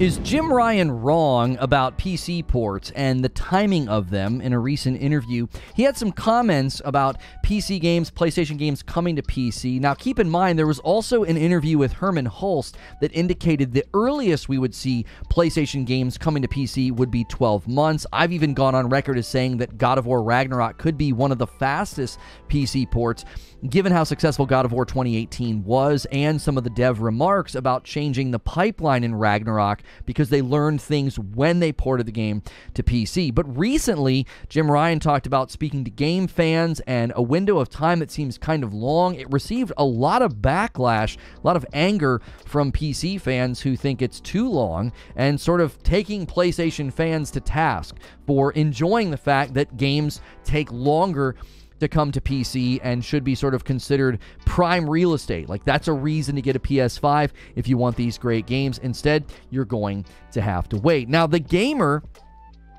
Is Jim Ryan wrong about PC ports and the timing of them? In a recent interview, he had some comments about PC games, PlayStation games coming to PC. Now, keep in mind, there was also an interview with Hermen Hulst that indicated the earliest we would see PlayStation games coming to PC would be 12 months. I've even gone on record as saying that God of War Ragnarok could be one of the fastest PC ports, given how successful God of War 2018 was and some of the dev remarks about changing the pipeline in Ragnarok because they learned things when they ported the game to PC. But recently, Jim Ryan talked about speaking to game fans and a window of time that seems kind of long. It received a lot of backlash, a lot of anger from PC fans who think it's too long, and sort of taking PlayStation fans to task for enjoying the fact that games take longer to come to PC and should be sort of considered prime real estate. Like, that's a reason to get a PS5 if you want these great games. Instead, you're going to have to wait. Now, the gamer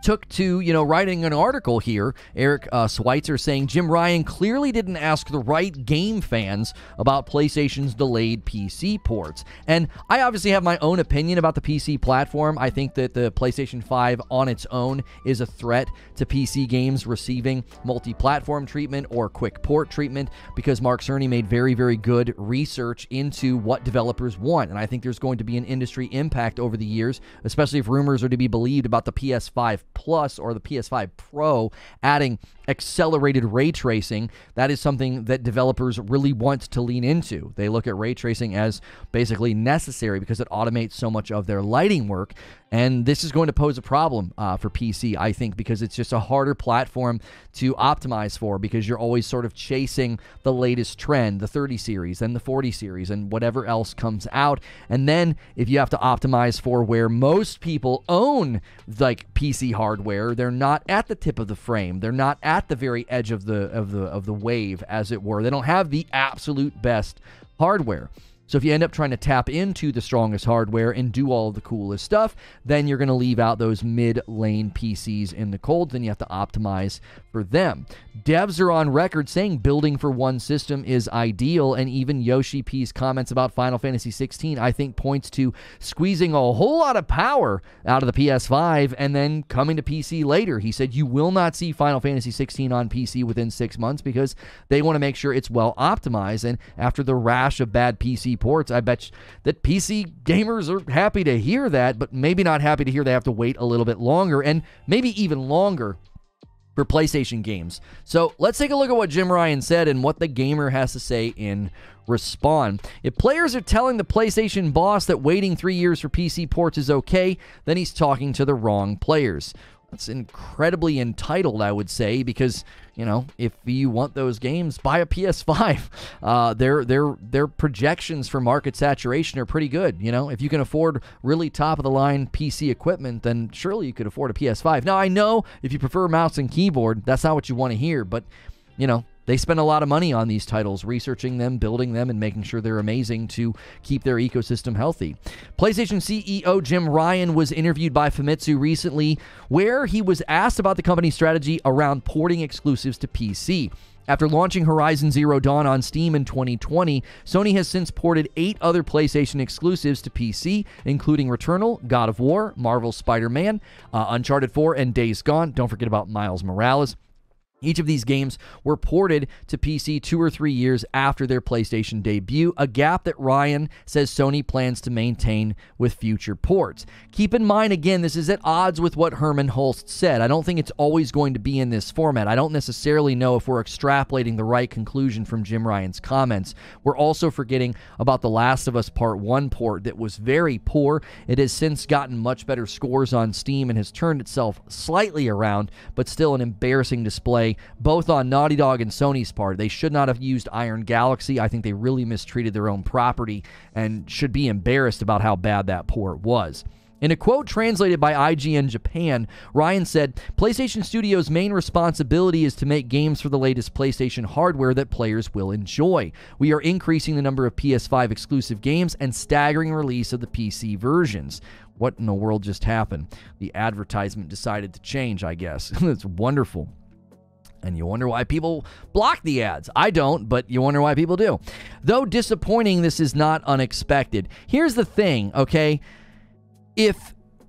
took to, writing an article here, Eric Schweitzer, saying Jim Ryan clearly didn't ask the right game fans about PlayStation's delayed PC ports. And I obviously have my own opinion about the PC platform. I think that the PlayStation 5 on its own is a threat to PC games receiving multi-platform treatment or quick port treatment, because Mark Cerny made very, very good research into what developers want. And I think there's going to be an industry impact over the years, especially if rumors are to be believed about the PS5 Plus or the PS5 Pro adding accelerated ray tracing. That is something that developers really want to lean into. They look at ray tracing as basically necessary because it automates so much of their lighting work. And this is going to pose a problem for PC, I think, because it's just a harder platform to optimize for, because you're always sort of chasing the latest trend, the 30 series and the 40 series and whatever else comes out. And then if you have to optimize for where most people own like PC hardware, they're not at the tip of the frame. They're not at the very edge of the wave, as it were. They don't have the absolute best hardware. So if you end up trying to tap into the strongest hardware and do all of the coolest stuff, then you're going to leave out those mid-lane PCs in the cold. Then you have to optimize for them. Devs are on record saying building for one system is ideal, and even Yoshi P's comments about Final Fantasy 16, I think, points to squeezing a whole lot of power out of the PS5 and then coming to PC later. He said you will not see Final Fantasy 16 on PC within 6 months because they want to make sure it's well optimized. And after the rash of bad PC ports, I bet that PC gamers are happy to hear that, but maybe not happy to hear they have to wait a little bit longer, and maybe even longer for PlayStation games. So let's take a look at what Jim Ryan said and what the gamer has to say in response. If players are telling the PlayStation boss that waiting 3 years for PC ports is okay, then he's talking to the wrong players. That's incredibly entitled, I would say, because, if you want those games, buy a PS5. Their projections for market saturation are pretty good. If you can afford really top-of-the-line PC equipment, then surely you could afford a PS5. Now, I know if you prefer mouse and keyboard, that's not what you want to hear, but, they spend a lot of money on these titles, researching them, building them, and making sure they're amazing to keep their ecosystem healthy. PlayStation CEO Jim Ryan was interviewed by Famitsu recently, where he was asked about the company's strategy around porting exclusives to PC. After launching Horizon Zero Dawn on Steam in 2020, Sony has since ported 8 other PlayStation exclusives to PC, including Returnal, God of War, Marvel's Spider-Man, Uncharted 4, and Days Gone. Don't forget about Miles Morales. Each of these games were ported to PC 2 or 3 years after their PlayStation debut, a gap that Ryan says Sony plans to maintain with future ports. Keep in mind, again, this is at odds with what Hermen Hulst said. I don't think it's always going to be in this format. I don't necessarily know if we're extrapolating the right conclusion from Jim Ryan's comments. We're also forgetting about The Last of Us Part 1 port that was very poor. It has since gotten much better scores on Steam and has turned itself slightly around, but still an embarrassing display both on Naughty Dog and Sony's part. They should not have used Iron Galaxy. I think they really mistreated their own property and should be embarrassed about how bad that port was. In a quote translated by IGN Japan, Ryan said, PlayStation Studios' main responsibility is to make games for the latest PlayStation hardware that players will enjoy. We are increasing the number of PS5 exclusive games and staggering release of the PC versions. What in the world just happened? The advertisement decided to change, I guess. It's wonderful. And you wonder why people block the ads. I don't, but you wonder why people do. Though disappointing, this is not unexpected. Here's the thing, okay?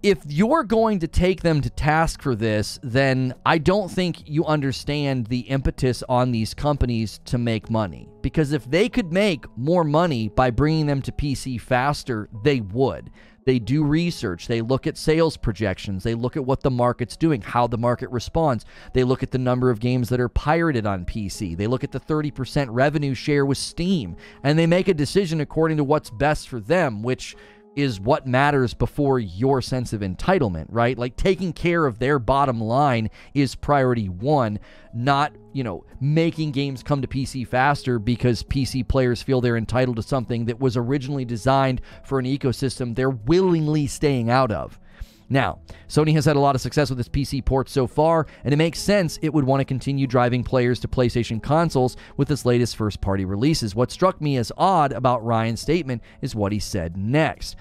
if you're going to take them to task for this, then I don't think you understand the impetus on these companies to make money. Because if they could make more money by bringing them to PC faster, they would. They do research. They look at sales projections. They look at what the market's doing, how the market responds. They look at the number of games that are pirated on PC. They look at the 30% revenue share with Steam. And they make a decision according to what's best for them, which is what matters before your sense of entitlement, right? Like, taking care of their bottom line is priority one, not, making games come to PC faster because PC players feel they're entitled to something that was originally designed for an ecosystem they're willingly staying out of. Now, Sony has had a lot of success with its PC ports so far, and it makes sense it would want to continue driving players to PlayStation consoles with its latest first-party releases. What struck me as odd about Ryan's statement is what he said next.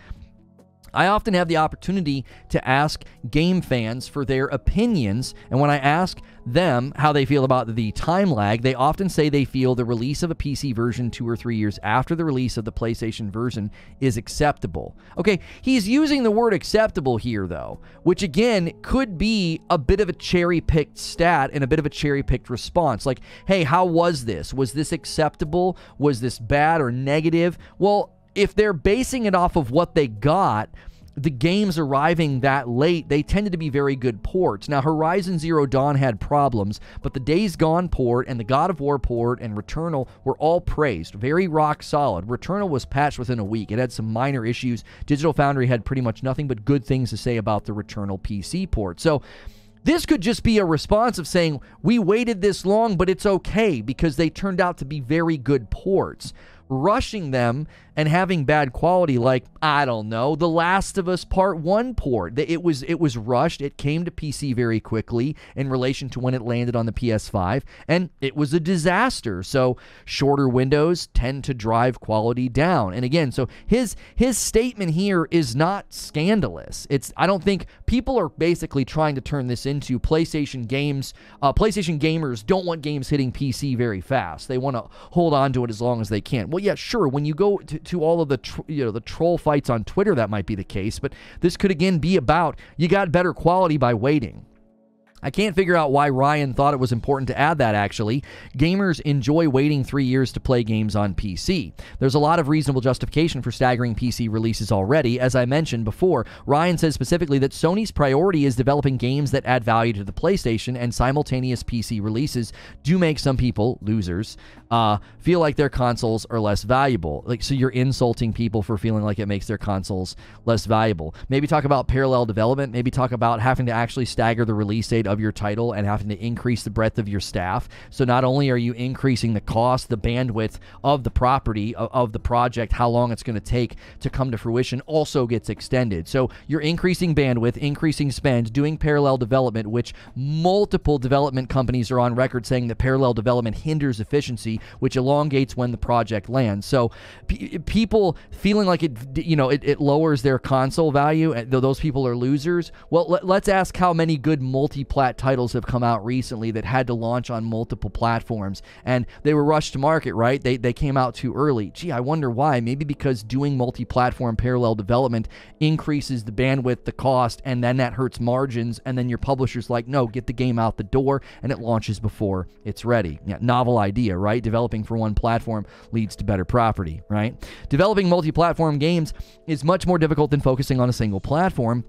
I often have the opportunity to ask game fans for their opinions, and when I ask them how they feel about the time lag, they often say they feel the release of a PC version 2 or 3 years after the release of the PlayStation version is acceptable. Okay, he's using the word acceptable here, though, which again could be a bit of a cherry-picked stat and a bit of a cherry-picked response. Like, hey, how was this? Was this acceptable? Was this bad or negative? Well, if they're basing it off of what they got, the games arriving that late, they tended to be very good ports. Now, Horizon Zero Dawn had problems, but the Days Gone port and the God of War port and Returnal were all praised. Very rock solid. Returnal was patched within a week. It had some minor issues. Digital Foundry had pretty much nothing but good things to say about the Returnal PC port. So this could just be a response of saying, we waited this long, but it's okay because they turned out to be very good ports. Rushing them and having bad quality, like, I don't know, The Last of Us Part 1 port. It was rushed. It came to PC very quickly in relation to when it landed on the PS5, and it was a disaster. So shorter windows tend to drive quality down. And again, so his statement here is not scandalous. I don't think people are basically trying to turn this into PlayStation games. PlayStation gamers don't want games hitting PC very fast. They want to hold on to it as long as they can. Well, yeah, sure, when you go to all of the the troll fights on Twitter, that might be the case, but this could again be about you got better quality by waiting. I can't figure out why Ryan thought it was important to add that, actually. Gamers enjoy waiting 3 years to play games on PC. There's a lot of reasonable justification for staggering PC releases already. As I mentioned before, Ryan says specifically that Sony's priority is developing games that add value to the PlayStation, and simultaneous PC releases do make some people, losers, feel like their consoles are less valuable. So you're insulting people for feeling like it makes their consoles less valuable. Maybe talk about parallel development. Maybe talk about having to actually stagger the release date of your title and having to increase the breadth of your staff. So not only are you increasing the cost, the bandwidth of the property, of the project, how long it's going to take to come to fruition also gets extended. So you're increasing bandwidth, increasing spend, doing parallel development, which multiple development companies are on record saying that parallel development hinders efficiency, which elongates when the project lands. So people feeling like it lowers their console value, though those people are losers. Well, let's ask how many good multi-plat titles have come out recently that had to launch on multiple platforms, and they were rushed to market, right? They came out too early. Gee, I wonder why. Maybe because doing multi-platform parallel development increases the bandwidth, the cost, and then that hurts margins, and then your publisher's like, no, get the game out the door, and it launches before it's ready. Yeah, novel idea, right? Developing for one platform leads to better property, right? Developing multi-platform games is much more difficult than focusing on a single platform.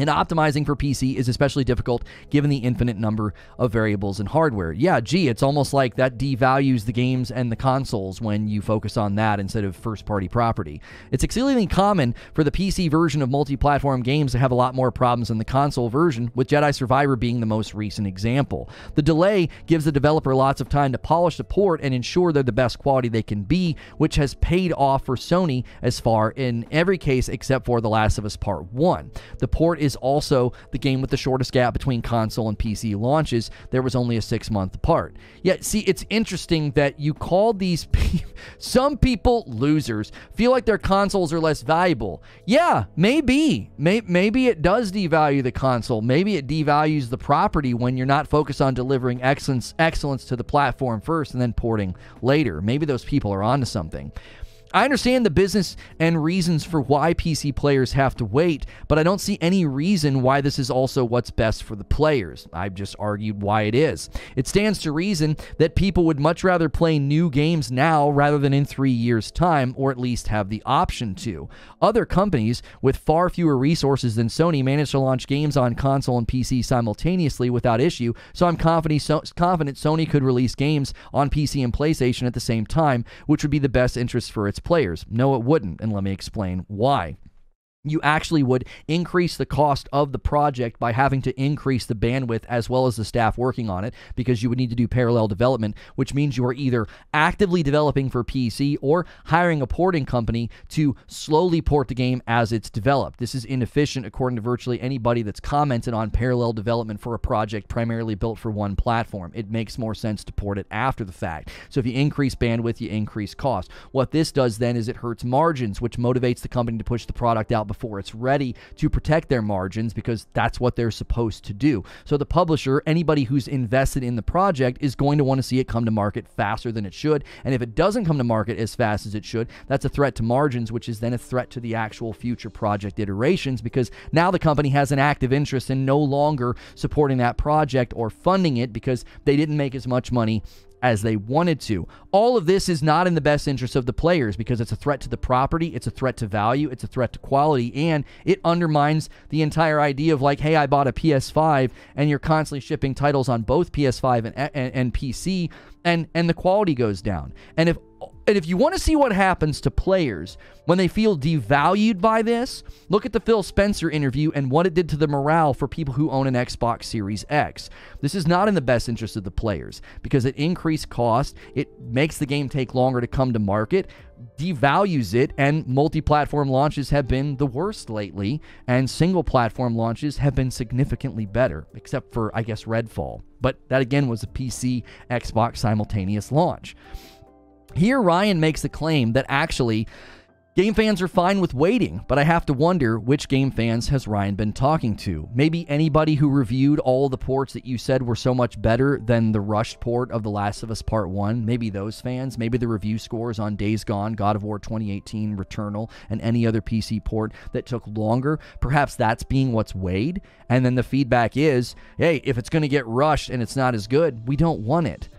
And optimizing for PC is especially difficult given the infinite number of variables in hardware. Yeah, gee, it's almost like that devalues the games and the consoles when you focus on that instead of first-party property. It's exceedingly common for the PC version of multi-platform games to have a lot more problems than the console version, with Jedi Survivor being the most recent example. The delay gives the developer lots of time to polish the port and ensure they're the best quality they can be, which has paid off for Sony as far in every case except for The Last of Us Part 1. The port is also the game with the shortest gap between console and PC launches. There was only a 6-month apart. Yet, see, it's interesting that you called these some people losers, feel like their consoles are less valuable. Yeah, maybe. Maybe it does devalue the console. Maybe it devalues the property when you're not focused on delivering excellence to the platform first and then porting later. Maybe those people are onto something. I understand the business and reasons for why PC players have to wait, but I don't see any reason why this is also what's best for the players. I've just argued why it is. It stands to reason that people would much rather play new games now rather than in 3 years' time, or at least have the option to. Other companies with far fewer resources than Sony manage to launch games on console and PC simultaneously without issue, so I'm confident Sony could release games on PC and PlayStation at the same time, which would be the best interest for its players. No, it wouldn't, and let me explain why. You actually would increase the cost of the project by having to increase the bandwidth as well as the staff working on it, because you would need to do parallel development, which means you are either actively developing for PC or hiring a porting company to slowly port the game as it's developed. This is inefficient according to virtually anybody that's commented on parallel development for a project primarily built for one platform. It makes more sense to port it after the fact. So if you increase bandwidth, you increase cost. What this does then is it hurts margins, which motivates the company to push the product out before it's ready to protect their margins, because that's what they're supposed to do. So the publisher, anybody who's invested in the project, is going to want to see it come to market faster than it should. And if it doesn't come to market as fast as it should, that's a threat to margins, which is then a threat to the actual future project iterations, because now the company has an active interest in no longer supporting that project or funding it because they didn't make as much money as they wanted to. All of this is not in the best interest of the players, because it's a threat to the property, it's a threat to value, it's a threat to quality, and it undermines the entire idea of like, hey, I bought a PS5 and you're constantly shipping titles on both PS5 and PC, and the quality goes down. And if you want to see what happens to players when they feel devalued by this, look at the Phil Spencer interview and what it did to the morale for people who own an Xbox Series X. This is not in the best interest of the players, because it increased cost, it makes the game take longer to come to market, devalues it, and multi-platform launches have been the worst lately, and single-platform launches have been significantly better, except for, I guess, Redfall. But that, again, was a PC, Xbox simultaneous launch. Here, Ryan makes the claim that actually game fans are fine with waiting, but I have to wonder which game fans has Ryan been talking to. Maybe anybody who reviewed all the ports that you said were so much better than the rushed port of The Last of Us Part 1. Maybe those fans. Maybe the review scores on Days Gone, God of War 2018, Returnal, and any other PC port that took longer. Perhaps that's being what's weighed. And then the feedback is, hey, if it's going to get rushed and it's not as good, we don't want it.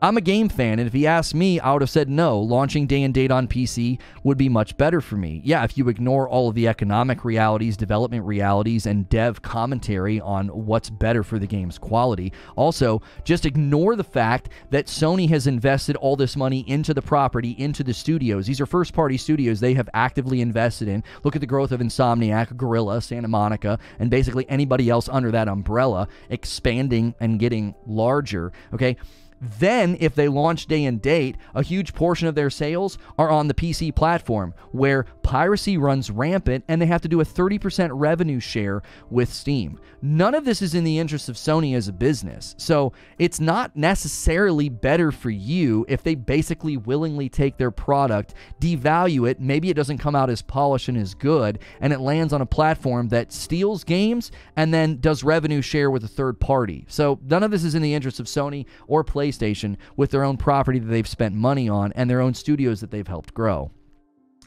I'm a game fan, and if he asked me, I would have said no. Launching day and date on PC would be much better for me. Yeah, if you ignore all of the economic realities, development realities, and dev commentary on what's better for the game's quality. Also, just ignore the fact that Sony has invested all this money into the property, into the studios. These are first-party studios they have actively invested in. Look at the growth of Insomniac, Guerrilla, Santa Monica, and basically anybody else under that umbrella, expanding and getting larger, okay? Then, if they launch day and date, a huge portion of their sales are on the PC platform, where piracy runs rampant and they have to do a 30% revenue share with Steam. None of this is in the interest of Sony as a business, so it's not necessarily better for you if they basically willingly take their product, devalue it, maybe it doesn't come out as polished and as good, and it lands on a platform that steals games and then does revenue share with a third party. So none of this is in the interest of Sony or PlayStation with their own property that they've spent money on and their own studios that they've helped grow.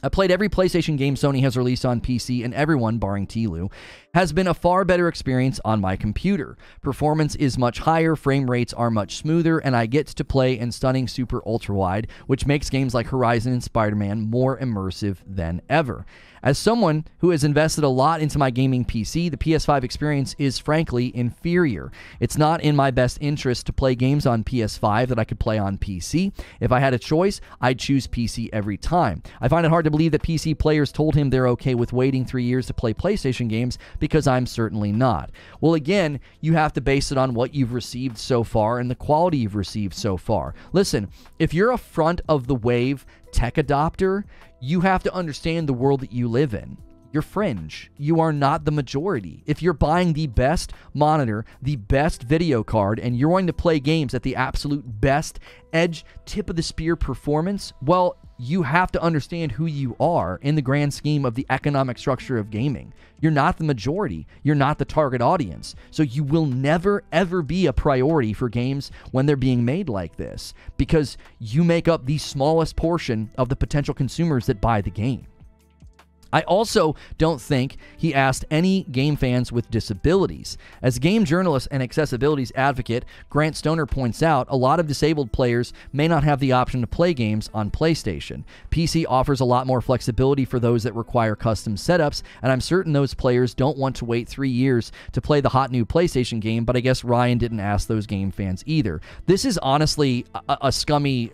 I played every PlayStation game Sony has released on PC, and everyone, barring Tlu, has been a far better experience on my computer. Performance is much higher, frame rates are much smoother, and I get to play in stunning super ultra-wide, which makes games like Horizon and Spider-Man more immersive than ever. As someone who has invested a lot into my gaming PC, the PS5 experience is frankly inferior. It's not in my best interest to play games on PS5 that I could play on PC. If I had a choice, I'd choose PC every time. I find it hard to believe that PC players told him they're okay with waiting 3 years to play PlayStation games, because I'm certainly not. Well, again, you have to base it on what you've received so far and the quality you've received so far. Listen, if you're a front of the wave tech adopter, you have to understand the world that you live in. You're fringe. You are not the majority. If you're buying the best monitor, the best video card, and you're going to play games at the absolute best edge, tip of the spear performance, well, you have to understand who you are in the grand scheme of the economic structure of gaming. You're not the majority. You're not the target audience. So you will never, ever be a priority for games when they're being made like this, because you make up the smallest portion of the potential consumers that buy the game. I also don't think he asked any game fans with disabilities. As a game journalist and accessibilities advocate, Grant Stoner points out, a lot of disabled players may not have the option to play games on PlayStation. PC offers a lot more flexibility for those that require custom setups, and I'm certain those players don't want to wait 3 years to play the hot new PlayStation game, but I guess Ryan didn't ask those game fans either. This is honestly a scummy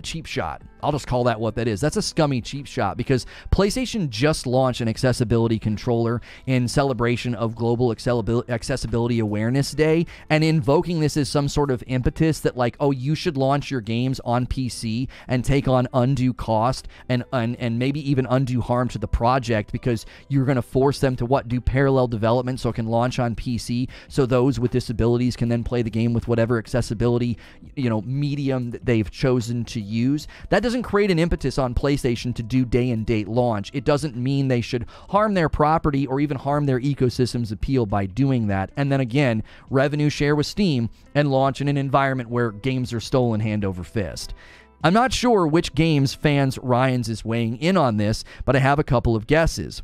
cheap shot. I'll just call that what that is. That's a scummy cheap shot, because PlayStation just launched an accessibility controller in celebration of Global Accessibility Awareness Day, and invoking this as some sort of impetus that, like, oh, you should launch your games on PC and take on undue cost and maybe even undue harm to the project, because you're going to force them to do parallel development so it can launch on PC, so those with disabilities can then play the game with whatever accessibility, medium that they've chosen to use. That doesn't create an impetus on PlayStation to do day and date launch. It doesn't mean they should harm their property or even harm their ecosystem's appeal by doing that. And then again, revenue share with Steam and launch in an environment where games are stolen hand over fist. I'm not sure which games fans Ryan's is weighing in on this, but I have a couple of guesses.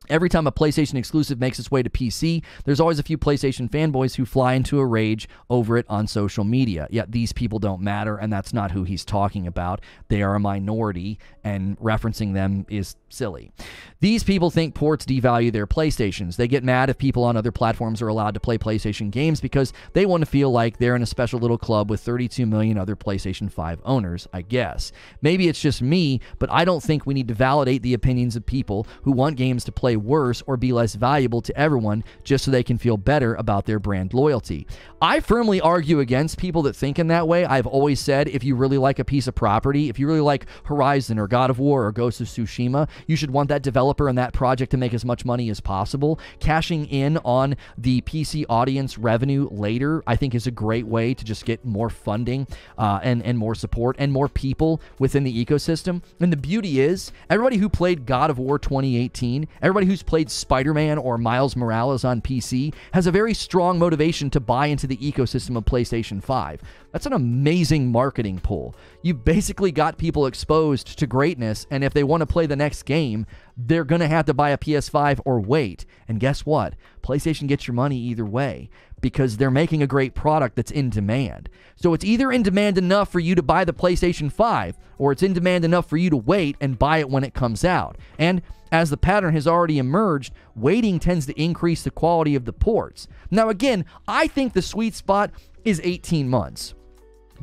Every time a PlayStation exclusive makes its way to PC, there's always a few PlayStation fanboys who fly into a rage over it on social media. Yet these people don't matter, and that's not who he's talking about. They are a minority, and referencing them is silly. These people think ports devalue their PlayStations. They get mad if people on other platforms are allowed to play PlayStation games because they want to feel like they're in a special little club with 32 million other PlayStation 5 owners, I guess. Maybe it's just me, but I don't think we need to validate the opinions of people who want games to play worse or be less valuable to everyone just so they can feel better about their brand loyalty. I firmly argue against people that think in that way. I've always said, if you really like a piece of property, if you really like Horizon or God of War or Ghost of Tsushima, you should want that developer and that project to make as much money as possible. Cashing in on the PC audience revenue later, I think, is a great way to just get more funding and more support and more people within the ecosystem. And the beauty is, everybody who played God of War 2018, everybody who's played Spider-Man or Miles Morales on PC has a very strong motivation to buy into the ecosystem of PlayStation 5. That's an amazing marketing pull. You basically got people exposed to greatness, and if they want to play the next game, they're going to have to buy a PS5 or wait. And guess what? PlayStation gets your money either way, because they're making a great product that's in demand. So it's either in demand enough for you to buy the PlayStation 5, or it's in demand enough for you to wait and buy it when it comes out. And as the pattern has already emerged, waiting tends to increase the quality of the ports. Now again, I think the sweet spot is 18 months.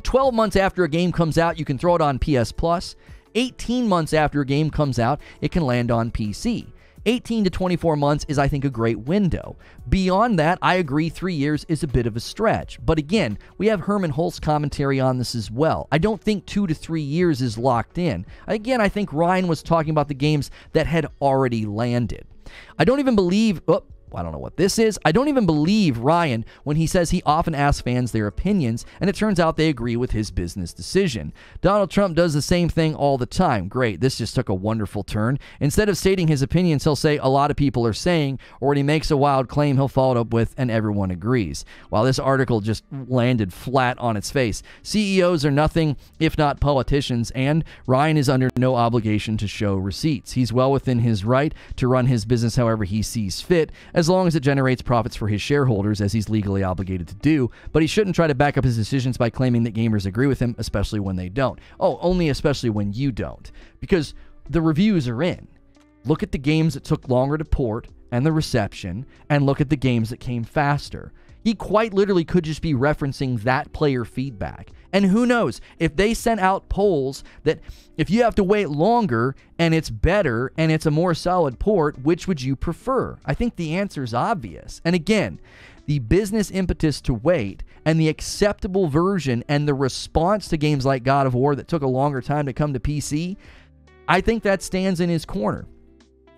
12 months after a game comes out, you can throw it on PS Plus. 18 months after a game comes out, it can land on PC. 18 to 24 months is, I think, a great window. Beyond that, I agree 3 years is a bit of a stretch. But again, we have Hermen Hulst commentary on this as well. I don't think 2 to 3 years is locked in. Again, I think Ryan was talking about the games that had already landed. I don't even believe... I don't know what this is. I don't even believe Ryan when he says he often asks fans their opinions, and it turns out they agree with his business decision. Donald Trump does the same thing all the time. Great, this just took a wonderful turn. Instead of stating his opinions, he'll say a lot of people are saying, or when he makes a wild claim, he'll follow it up with, and everyone agrees. While this article just landed flat on its face. CEOs are nothing if not politicians, and Ryan is under no obligation to show receipts. He's well within his right to run his business however he sees fit, as long as it generates profits for his shareholders, as he's legally obligated to do, but he shouldn't try to back up his decisions by claiming that gamers agree with him, especially when they don't. Oh, only especially when you don't. Because the reviews are in. Look at the games that took longer to port and the reception, and look at the games that came faster. He quite literally could just be referencing that player feedback. And who knows, if they sent out polls that if you have to wait longer and it's better and it's a more solid port, which would you prefer? I think the answer is obvious. And again, the business impetus to wait and the acceptable version and the response to games like God of War that took a longer time to come to PC, I think that stands in his corner.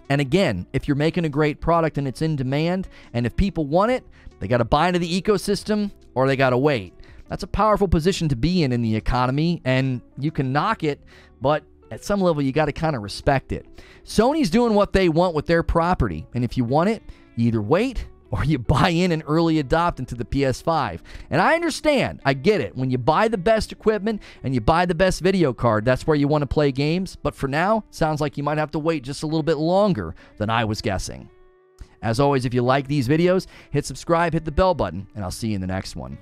And again, if you're making a great product and it's in demand, and if people want it, they got to buy into the ecosystem or they got to wait. That's a powerful position to be in the economy, and you can knock it, but at some level, you got to kind of respect it. Sony's doing what they want with their property, and if you want it, you either wait or you buy in and early adopt into the PS5. And I understand, I get it. When you buy the best equipment and you buy the best video card, that's where you want to play games. But for now, sounds like you might have to wait just a little bit longer than I was guessing. As always, if you like these videos, hit subscribe, hit the bell button, and I'll see you in the next one.